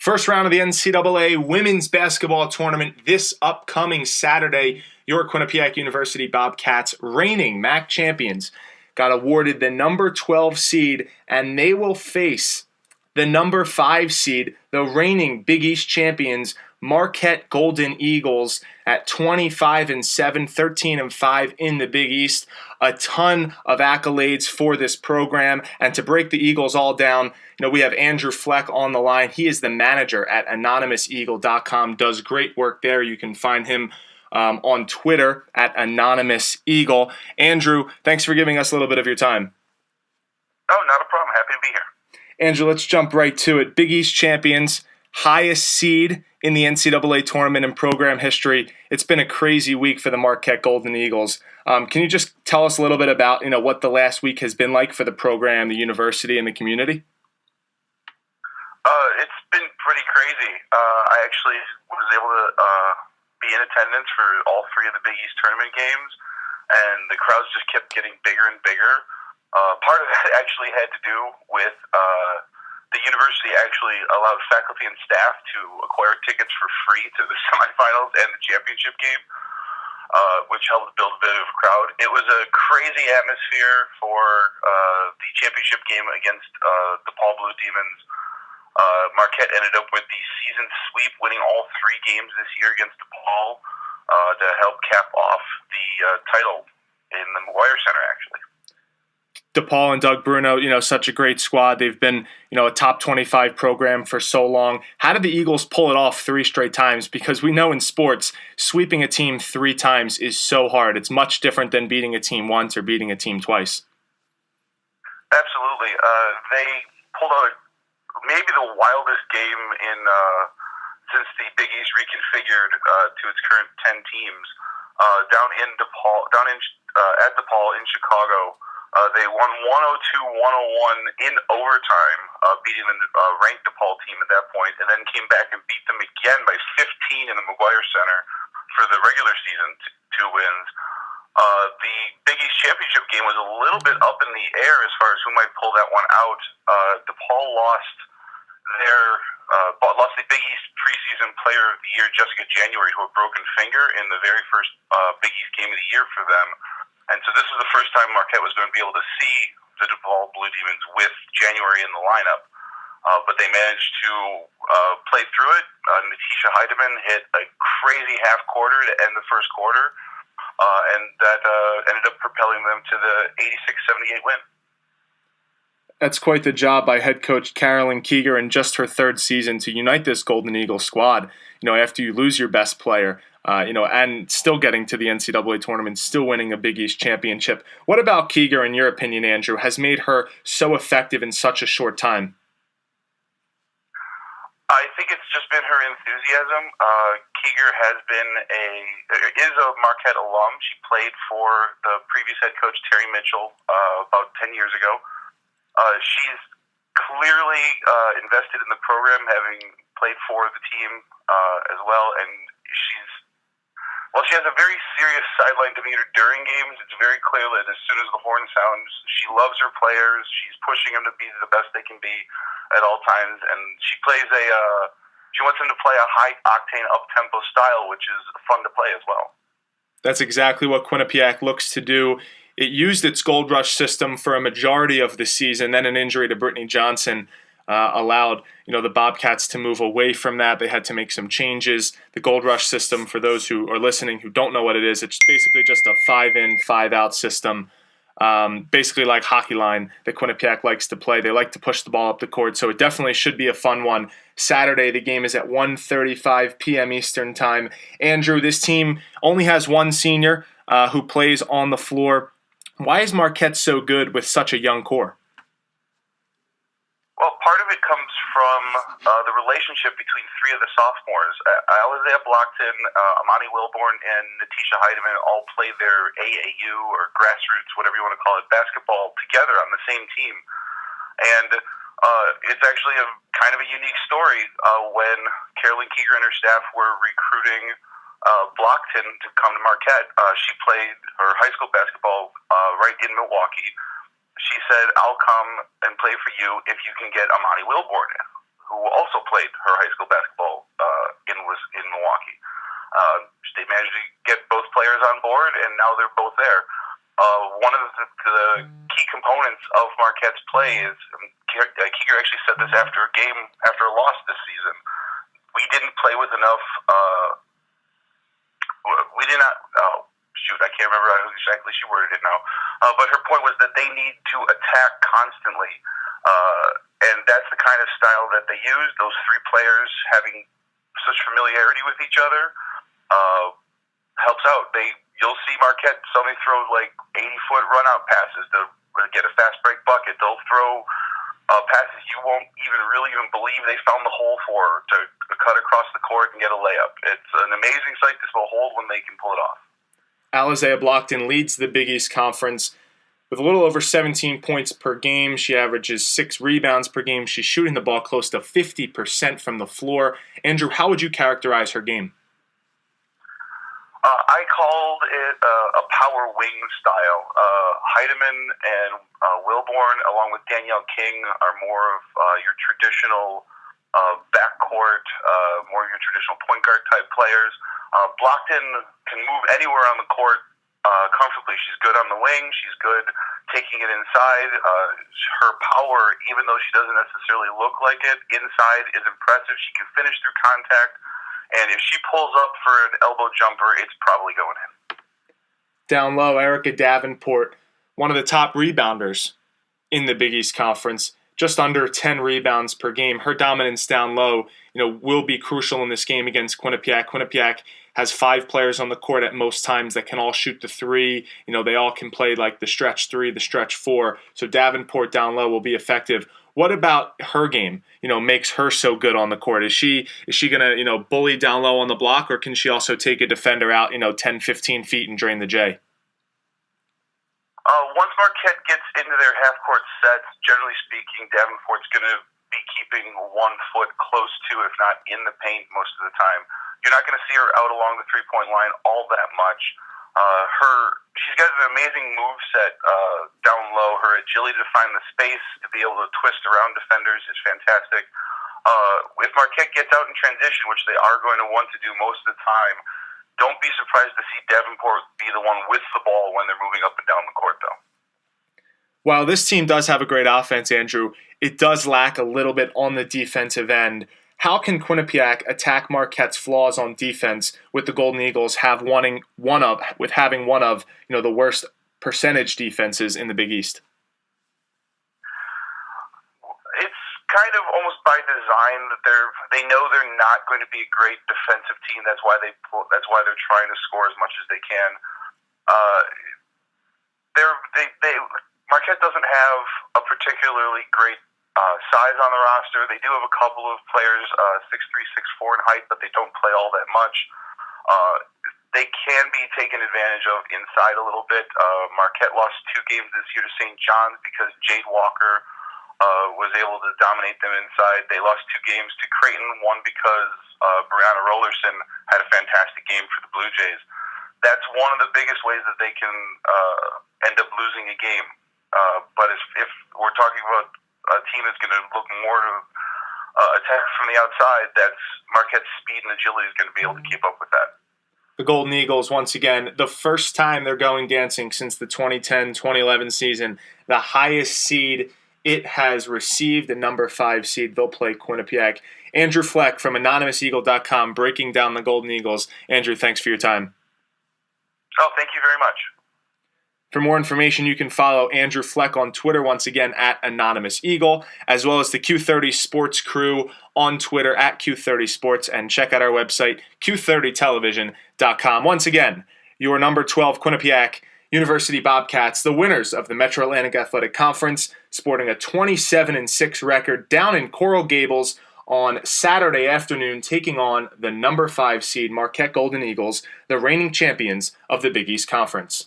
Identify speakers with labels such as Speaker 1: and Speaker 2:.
Speaker 1: First round of the NCAA women's basketball tournament this upcoming Saturday. Your Quinnipiac University Bobcats, reigning MAC champions, got awarded the number 12 seed, and they will face the number 5 seed, the reigning Big East champions, Marquette Golden Eagles, at 25-7, 13-5 in the Big East. A ton of accolades for this program. And to break the Eagles all down, we have Andrew Fleck on the line. He is the manager at anonymouseagle.com, does great work there. You can find him on Twitter at anonymouseagle. Andrew, thanks for giving us a little bit of your time.
Speaker 2: Oh, not a problem. Happy to be here.
Speaker 1: Andrew, let's jump right to it. Big East champions, highest seed in the NCAA tournament in program history. It's been a crazy week for the Marquette Golden Eagles. Can you just tell us a little bit about what the last week has been like for the program, the university, and the community?
Speaker 2: It's been pretty crazy. I actually was able to be in attendance for all 3 of the Big East tournament games, and the crowds just kept getting bigger and bigger. Part of that actually had to do with the university actually allowed faculty and staff to acquire tickets for free to the semifinals and the championship game, which helped build a bit of a crowd. It was a crazy atmosphere for the championship game against DePaul Blue Demons. Marquette ended up with the season sweep, winning all 3 games this year against DePaul to help cap off the title in the McGuire Center, actually.
Speaker 1: DePaul and Doug Bruno, such a great squad. They've been, a top 25 program for so long. How did the Eagles pull it off 3 straight times? Because we know in sports, sweeping a team 3 times is so hard. It's much different than beating a team once or beating a team twice.
Speaker 2: Absolutely. They pulled out maybe the wildest game since the Big East reconfigured to its current 10 teams. At DePaul in Chicago. They won 102-101 in overtime, beating the ranked DePaul team at that point, and then came back and beat them again by 15 in the McGuire Center for the regular season, 2 wins. The Big East championship game was a little bit up in the air as far as who might pull that one out. DePaul lost the Big East preseason player of the year, Jessica January, to a broken finger in the very first Big East game of the year for them. And so this was the first time Marquette was going to be able to see the DePaul Blue Demons with January in the lineup. But they managed to play through it. Natisha Heidemann hit a crazy half quarter to end the first quarter, and that ended up propelling them to the 86-78 win.
Speaker 1: That's quite the job by head coach Carolyn Keeger in just her 3rd season to unite this Golden Eagle squad. After you lose your best player, and still getting to the NCAA tournament, still winning a Big East championship. What about Keeger, in your opinion, Andrew, has made her so effective in such a short time?
Speaker 2: I think it's just been her enthusiasm. Keeger is a Marquette alum. She played for the previous head coach, Terry Mitchell, about 10 years ago. She's clearly invested in the program, having played for the team as well, and she has a very serious sideline demeanor during games. It's very clear that as soon as the horn sounds, she loves her players. She's pushing them to be the best they can be at all times, and she wants them to play a high-octane, up-tempo style, which is fun to play as well.
Speaker 1: That's exactly what Quinnipiac looks to do. It used its Gold Rush system for a majority of the season. Then an injury to Brittany Johnson allowed the Bobcats to move away from that. They had to make some changes. The Gold Rush system, for those who are listening who don't know what it is, it's basically just a 5-in, 5-out system, basically like hockey line that Quinnipiac likes to play. They like to push the ball up the court, so it definitely should be a fun one. Saturday, the game is at 1:35 p.m. Eastern Time. Andrew, this team only has one senior who plays on the floor. Why is Marquette so good with such a young core?
Speaker 2: Well, part of it comes from the relationship between 3 of the sophomores. Alizé Blockton, Amani Wilborn, and Natisha Heidemann all play their AAU or grassroots, whatever you want to call it, basketball together on the same team. And it's actually a kind of a unique story when Carolyn Keeger and her staff were recruiting Blockton to come to Marquette. She played her high school basketball right in Milwaukee. She said, "I'll come and play for you if you can get Amani Wilborn, who also played her high school basketball in Milwaukee. They managed to get both players on board, and now they're both there. One of the key components of Marquette's play is, Keeger actually said this after a loss this season, we didn't play with enough, we did not, I can't remember how exactly she worded it now, but her point was that they need to attack constantly, and that's the kind of style that they use, those three players having such familiarity with each other, helps out. You'll see Marquette suddenly throw like 80-foot run-out passes to get a fast break bucket. They'll throw passes you won't even believe they found the hole for to cut across the court and get a layup. It's an amazing sight to behold when they can pull it off.
Speaker 1: Alizea Blockton leads the Big East Conference with a little over 17 points per game. She averages 6 rebounds per game. She's shooting the ball close to 50% from the floor. Andrew, how would you characterize her game?
Speaker 2: I called it a power wing style. Heidemann and Wilborn, along with Danielle King, are more of your traditional backcourt, more of your traditional point guard type players. Blockton can move anywhere on the court comfortably. She's good on the wing. She's good taking it inside. Her power, even though she doesn't necessarily look like it, inside is impressive. She can finish through contact. And if she pulls up for an elbow jumper, it's probably going in.
Speaker 1: Down low, Erica Davenport, one of the top rebounders in the Big East Conference, just under 10 rebounds per game. Her dominance down low, will be crucial in this game against Quinnipiac. Quinnipiac has 5 players on the court at most times that can all shoot the 3. They all can play like the stretch 3, the stretch 4. So Davenport down low will be effective. What about her game, makes her so good on the court? Is she going to, bully down low on the block, or can she also take a defender out, 10, 15 feet and drain the J?
Speaker 2: Once Marquette gets into their half-court sets, generally speaking, Davenport's going to be keeping 1 foot close to, if not in the paint most of the time. You're not going to see her out along the three-point line all that much. She's got an amazing move set down low. Her agility to find the space, to be able to twist around defenders is fantastic. If Marquette gets out in transition, which they are going to want to do most of the time, don't be surprised to see Davenport be the one with the ball when they're moving up and down the court, though.
Speaker 1: While this team does have a great offense, Andrew, it does lack a little bit on the defensive end. How can Quinnipiac attack Marquette's flaws on defense with the Golden Eagles having one of the worst percentage defenses in the Big East?
Speaker 2: It's kind of almost by design that they know they're not going to be a great defensive team. That's why they're trying to score as much as they can. Marquette doesn't have a particularly great size on the roster. They do have a couple of players 6'3", 6'4" in height, but they don't play all that much. They can be taken advantage of inside a little bit. Marquette lost 2 games this year to St. John's because Jade Walker was able to dominate them inside. They lost 2 games to Creighton, one because Brianna Rollerson had a fantastic game for the Blue Jays. That's one of the biggest ways that they can end up losing a game. But if we're talking about a team that's going to look more to attack from the outside, that's Marquette's speed and agility is going to be able to keep up with that.
Speaker 1: The Golden Eagles, once again, the first time they're going dancing since the 2010-2011 season, the highest seed it has received, the number 5 seed. They'll play Quinnipiac. Andrew Fleck from AnonymousEagle.com breaking down the Golden Eagles. Andrew, thanks for your time.
Speaker 2: Oh, thank you very much.
Speaker 1: For more information, you can follow Andrew Fleck on Twitter, once again, at AnonymousEagle, as well as the Q30 Sports crew on Twitter, at Q30 Sports, and check out our website, Q30television.com. Once again, your number 12 Quinnipiac University Bobcats, the winners of the Metro Atlantic Athletic Conference, sporting a 27-6 record down in Coral Gables on Saturday afternoon, taking on the number 5 seed Marquette Golden Eagles, the reigning champions of the Big East Conference.